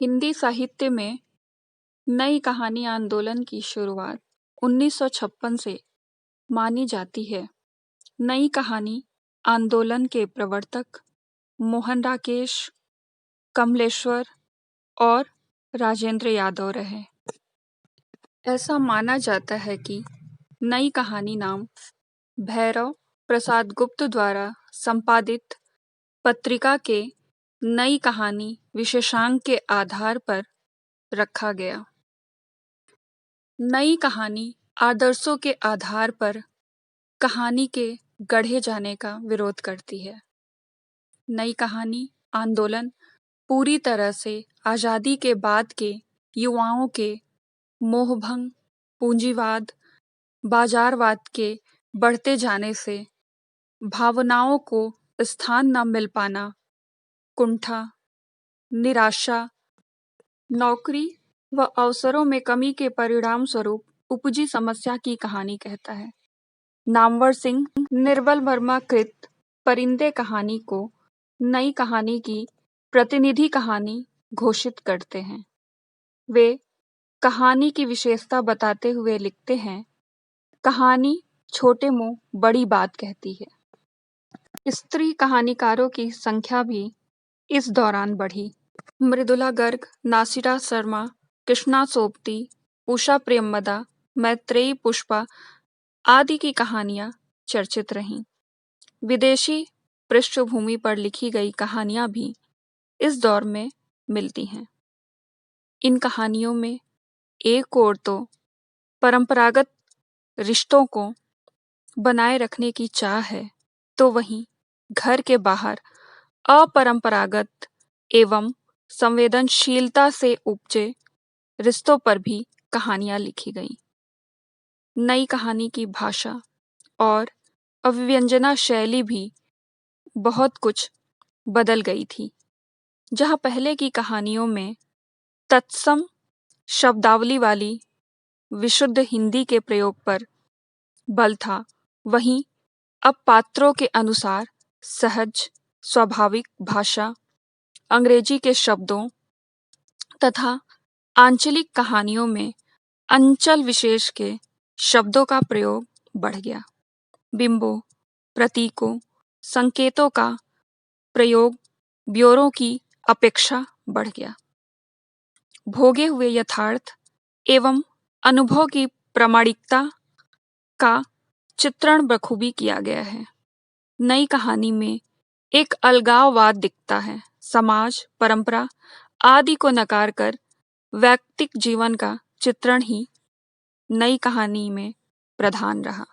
हिंदी साहित्य में नई कहानी आंदोलन की शुरुआत 1956 से मानी जाती है। नई कहानी आंदोलन के प्रवर्तक मोहन राकेश, कमलेश्वर और राजेंद्र यादव रहे। ऐसा माना जाता है कि नई कहानी नाम भैरव प्रसाद गुप्त द्वारा संपादित पत्रिका के नई कहानी विशेषांक के आधार पर रखा गया। नई कहानी आदर्शों के आधार पर कहानी के गढ़े जाने का विरोध करती है। नई कहानी आंदोलन पूरी तरह से आज़ादी के बाद के युवाओं के मोहभंग, पूंजीवाद, बाजारवाद के बढ़ते जाने से भावनाओं को स्थान न मिल पाना, कुंठा, निराशा, नौकरी व अवसरों में कमी के परिणाम स्वरूप उपजी समस्या की कहानी कहता है। नामवर सिंह निर्बल वर्मा कृत परिंदे कहानी को नई कहानी की प्रतिनिधि कहानी घोषित करते हैं। वे कहानी की विशेषता बताते हुए लिखते हैं, कहानी छोटे मुंह बड़ी बात कहती है। स्त्री कहानीकारों की संख्या भी इस दौरान बढ़ी। मृदुला गर्ग, नासिरा शर्मा, कृष्णा सोबती, उषा प्रेमदा, मैत्रेयी पुष्पा आदि की कहानियां चर्चित रहीं। विदेशी पृष्ठभूमि पर लिखी गई कहानियां भी इस दौर में मिलती हैं। इन कहानियों में एक ओर तो परंपरागत रिश्तों को बनाए रखने की चाह है, तो वहीं घर के बाहर अपरंपरागत एवं संवेदनशीलता से उपजे रिश्तों पर भी कहानियां लिखी गईं। नई कहानी की भाषा और अभिव्यंजना शैली भी बहुत कुछ बदल गई थी। जहाँ पहले की कहानियों में तत्सम शब्दावली वाली विशुद्ध हिंदी के प्रयोग पर बल था, वहीं अब पात्रों के अनुसार सहज स्वाभाविक भाषा, अंग्रेजी के शब्दों तथा आंचलिक कहानियों में अंचल विशेष के शब्दों का प्रयोग बढ़ गया। बिंबों, प्रतीकों, संकेतों का प्रयोग ब्योरों की अपेक्षा बढ़ गया। भोगे हुए यथार्थ एवं अनुभव की प्रामाणिकता का चित्रण बखूबी किया गया है। नई कहानी में एक अलगाववाद दिखता है। समाज, परंपरा आदि को नकार कर वैयक्तिक जीवन का चित्रण ही नई कहानी में प्रधान रहा।